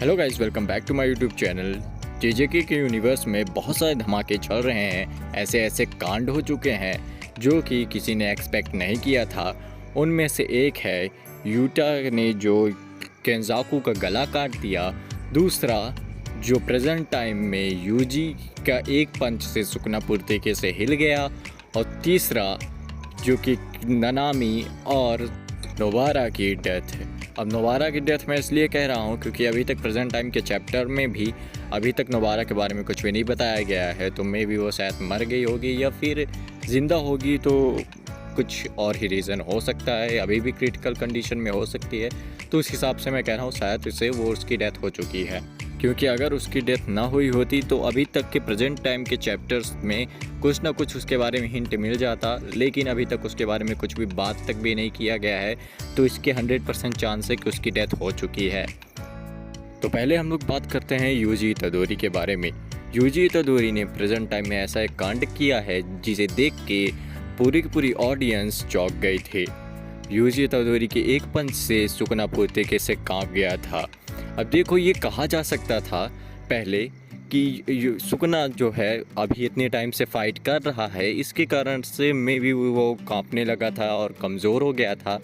Hello guys, welcome back to my YouTube channel. JJK के universe में बहुत सारे धमाके चल रहे हैं। ऐसे ऐसे कांड हो चुके हैं जो कि किसी ने एक्सपेक्ट नहीं किया था। उनमें से एक है यूटा ने जो केंजाकू का गला काट दिया। दूसरा जो प्रेजेंट टाइम में यूजी का एक पंच से सुकना पुर्तिके से हिल गया। और तीसरा जो कि ननामी और नोबारा की डेथ है। अब नोबारा की डेथ मैं इसलिए कह रहा हूँ क्योंकि अभी तक प्रेजेंट टाइम के चैप्टर में भी अभी तक नोबारा के बारे में कुछ भी नहीं बताया गया है। तो मे भी वो शायद मर गई होगी या फिर ज़िंदा होगी, तो कुछ और ही रीज़न हो सकता है। अभी भी क्रिटिकल कंडीशन में हो सकती है, तो उस हिसाब से मैं कह रहा हूँ शायद इसे वो उसकी डेथ हो चुकी है। क्योंकि अगर उसकी डेथ ना हुई होती तो अभी तक के प्रेजेंट टाइम के चैप्टर्स में कुछ ना कुछ उसके बारे में हिंट मिल जाता, लेकिन अभी तक उसके बारे में कुछ भी बात तक भी नहीं किया गया है। तो इसके 100% चांस है कि उसकी डेथ हो चुकी है। तो पहले हम लोग बात करते हैं यूजी इतादोरी के बारे में। यूजी इतादोरी ने प्रेजेंट टाइम में ऐसा एक कांड किया है जिसे देख के पूरी की पूरी ऑडियंस चौंक गई थी। यूजी इतादोरी के एक पंच से सुकना पुर्तिके से कांप गया था। अब देखो, ये कहा जा सकता था पहले कि सुकना जो है अभी इतने टाइम से फाइट कर रहा है, इसके कारण से मे बी वो कांपने लगा था और कमज़ोर हो गया था।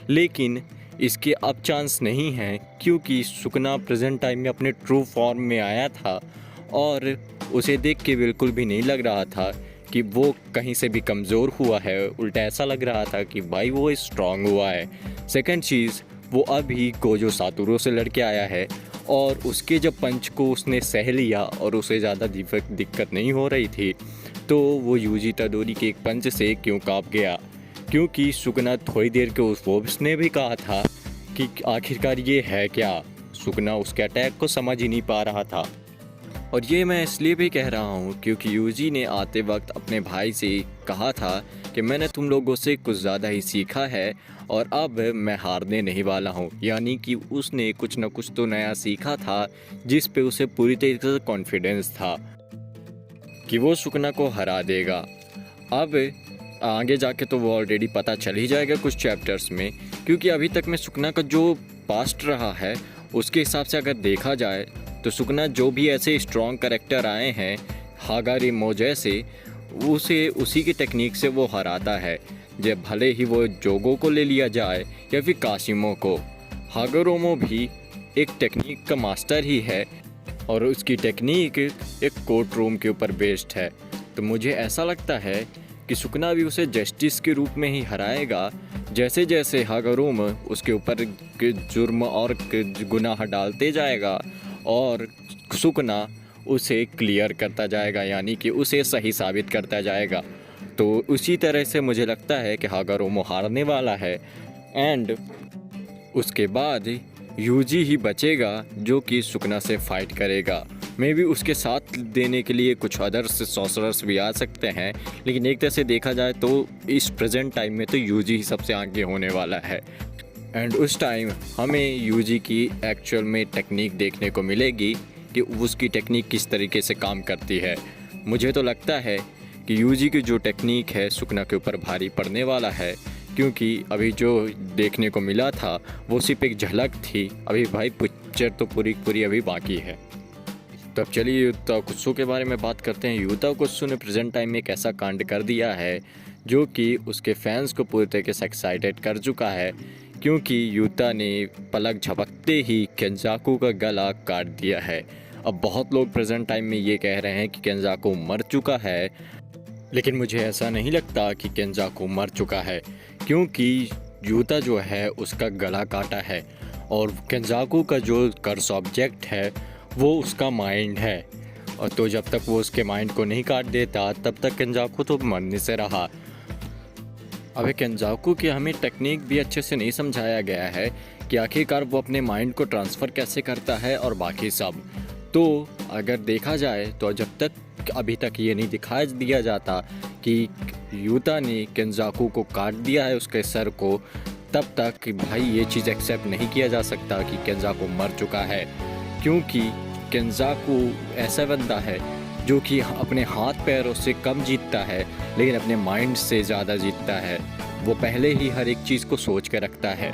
लेकिन इसके अब चांस नहीं है क्योंकि सुकना प्रेजेंट टाइम में अपने ट्रू फॉर्म में आया था और उसे देख के बिल्कुल भी नहीं लग रहा था कि वो कहीं से भी कमज़ोर हुआ है। उल्टा ऐसा लग रहा था कि भाई वो स्ट्रांग हुआ है। सेकंड चीज़, वो अभी गोजो सातोरू से लड़के आया है और उसके जब पंच को उसने सह लिया और उसे ज़्यादा दिक्कत नहीं हो रही थी, तो वो यूजी इतादोरी के एक पंच से क्यों कांप गया? क्योंकि सुकना थोड़ी देर के उसने भी कहा था कि आखिरकार ये है क्या। सुकना उसके अटैक को समझ ही नहीं पा रहा था। और ये मैं इसलिए भी कह रहा हूँ क्योंकि यूजी ने आते वक्त अपने भाई से कहा था कि मैंने तुम लोगों से कुछ ज़्यादा ही सीखा है और अब मैं हारने नहीं वाला हूँ। यानी कि उसने कुछ न कुछ तो नया सीखा था जिस पे उसे पूरी तरीके से कॉन्फिडेंस था कि वो सुकना को हरा देगा। अब आगे जाके तो वो ऑलरेडी पता चल ही जाएगा कुछ चैप्टर्स में, क्योंकि अभी तक में सुकना का जो पास्ट रहा है उसके हिसाब से अगर देखा जाए तो सुकना जो भी ऐसे स्ट्रॉन्ग कैरेक्टर आए हैं हागारिमो जैसे, उसे उसी की टेक्निक से वो हराता है। जब भले ही वो जोगो को ले लिया जाए या फिर काशिमो को, हागारोमो भी एक टेक्निक का मास्टर ही है और उसकी टेक्निक एक कोर्ट रूम के ऊपर बेस्ड है। तो मुझे ऐसा लगता है कि सुकना भी उसे जस्टिस के रूप में ही हराएगा। जैसे जैसे हागारोमो उसके ऊपर जुर्म और गुनाह डालते जाएगा और सुकना उसे क्लियर करता जाएगा, यानी कि उसे सही साबित करता जाएगा। तो उसी तरह से मुझे लगता है कि हागारोमो हारने वाला है एंड उसके बाद यूजी ही बचेगा जो कि सुकना से फाइट करेगा। मे भी उसके साथ देने के लिए कुछ अदर्स सॉर्सरर्स भी आ सकते हैं, लेकिन एक तरह से देखा जाए तो इस प्रेजेंट टाइम में तो यूजी ही सबसे आगे होने वाला है। एंड उस टाइम हमें यूजी की एक्चुअल में टेक्निक देखने को मिलेगी कि उसकी टेक्निक किस तरीके से काम करती है। मुझे तो लगता है कि यूजी की जो टेक्निक है सुकना के ऊपर भारी पड़ने वाला है, क्योंकि अभी जो देखने को मिला था वो सिर्फ एक झलक थी। अभी भाई पिक्चर तो पूरी अभी बाकी है। तो अब चलिए यूता कुत्सू के बारे में बात करते हैं। यूता कुत्सू ने प्रेजेंट टाइम में एक ऐसा कांड कर दिया है जो कि उसके फैंस को पूरी तरीके से एक्साइटेड कर चुका है, क्योंकि यूता ने पलक झपकते ही केंजाकू का गला काट दिया है। अब बहुत लोग प्रेजेंट टाइम में ये कह रहे हैं कि केंजाकू मर चुका है, लेकिन मुझे ऐसा नहीं लगता कि केंजाकू मर चुका है, क्योंकि यूता जो है उसका गला काटा है और केंजाकू का जो कर्स ऑब्जेक्ट है वो उसका माइंड है। और तो जब तक वो उसके माइंड को नहीं काट देता तब तक केंजाकू तो मरने से रहा। अबे केंजाकू की हमें टेक्निक भी अच्छे से नहीं समझाया गया है कि आखिरकार वो अपने माइंड को ट्रांसफ़र कैसे करता है और बाकी सब। तो अगर देखा जाए तो जब तक अभी तक ये नहीं दिखाया दिया जाता कि यूता ने केंजाकू को काट दिया है उसके सर को, तब तक भाई ये चीज़ एक्सेप्ट नहीं किया जा सकता कि केंजाकू मर चुका है। क्योंकि केंजाकू ऐसा बंदा है जो कि अपने हाथ पैरों से कम जीतता है लेकिन अपने माइंड से ज़्यादा जीतता है। वो पहले ही हर एक चीज़ को सोच के रखता है।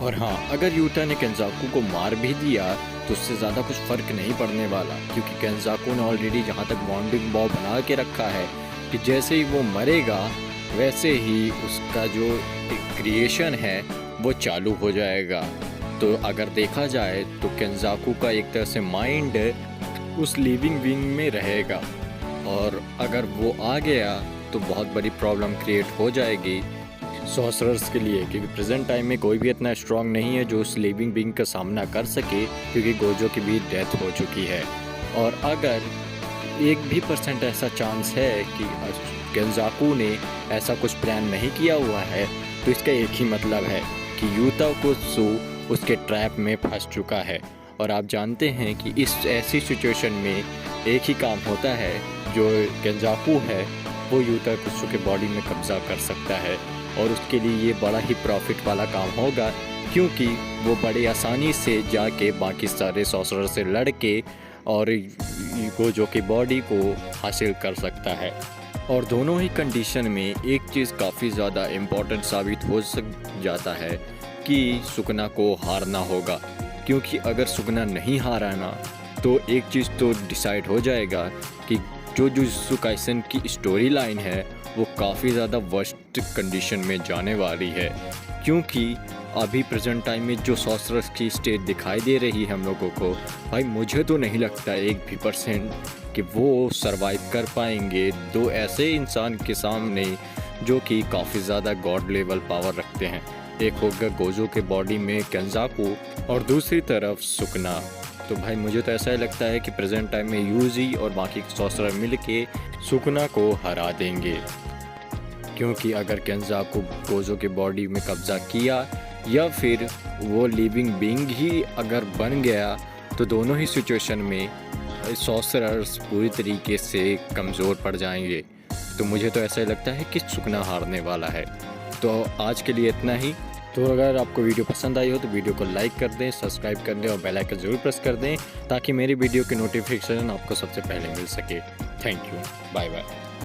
और हाँ, अगर यूटा ने केंजाकू को मार भी दिया तो उससे ज़्यादा कुछ फ़र्क नहीं पड़ने वाला, क्योंकि केंजाकू ने ऑलरेडी जहाँ तक बॉन्डिंग बॉ बना के रखा है कि जैसे ही वो मरेगा वैसे ही उसका जो क्रिएशन है वो चालू हो जाएगा। तो अगर देखा जाए तो केंजाकू का एक तरह से माइंड उस लिविंग बीइंग में रहेगा, और अगर वो आ गया तो बहुत बड़ी प्रॉब्लम क्रिएट हो जाएगी सॉर्सरर्स के लिए, क्योंकि प्रेजेंट टाइम में कोई भी इतना स्ट्रांग नहीं है जो उस लिविंग बीइंग का सामना कर सके, क्योंकि गोजो की भी डेथ हो चुकी है। और अगर 1% ऐसा चांस है कि केंजाकू ने ऐसा कुछ प्लान नहीं किया हुआ है, तो इसका एक ही मतलब है कि युताकुत्सु उसके ट्रैप में फंस चुका है। और आप जानते हैं कि इस ऐसी सिचुएशन में एक ही काम होता है, जो केंजाकू है वो युताकुत्सु के बॉडी में कब्जा कर सकता है, और उसके लिए ये बड़ा ही प्रॉफिट वाला काम होगा, क्योंकि वो बड़ी आसानी से जाके बाकी सारे सॉर्सरर से लड़ के और गोजो की बॉडी को हासिल कर सकता है। और दोनों ही कंडीशन में एक चीज़ काफ़ी ज़्यादा इम्पोर्टेंट साबित हो जाता है कि सुकना को हारना होगा, क्योंकि अगर सुकना नहीं हारा ना तो एक चीज़ तो डिसाइड हो जाएगा कि जो जुजुत्सु काइसन की स्टोरी लाइन है वो काफ़ी ज़्यादा वर्स्ट कंडीशन में जाने वाली है, क्योंकि अभी प्रेजेंट टाइम में जो सॉर्सरर्स की स्टेट दिखाई दे रही है हम लोगों को, भाई मुझे तो नहीं लगता 1% कि वो सरवाइव कर पाएंगे दो ऐसे इंसान के सामने जो कि काफ़ी ज़्यादा गॉड लेवल पावर रखते हैं। एक होगा गोजो के बॉडी में केंजाकू और दूसरी तरफ सुकना। तो भाई मुझे तो ऐसा ही लगता है कि प्रेजेंट टाइम में यूजी और बाकी सॉर्सरर मिल के सुकना को हरा देंगे, क्योंकि अगर केंजाकू गोजो के बॉडी में कब्जा किया या फिर वो लिविंग बीइंग ही अगर बन गया, तो दोनों ही सिचुएशन में सॉर्सरर्स पूरी तरीके से कमज़ोर पड़ जाएंगे। तो मुझे तो ऐसा ही लगता है कि सुकना हारने वाला है। तो आज के लिए इतना ही। तो अगर आपको वीडियो पसंद आई हो तो वीडियो को लाइक कर दें, सब्सक्राइब कर दें और बेल आइकन ज़रूर प्रेस कर दें, ताकि मेरी वीडियो की नोटिफिकेशन आपको सबसे पहले मिल सके। Thank you, bye bye.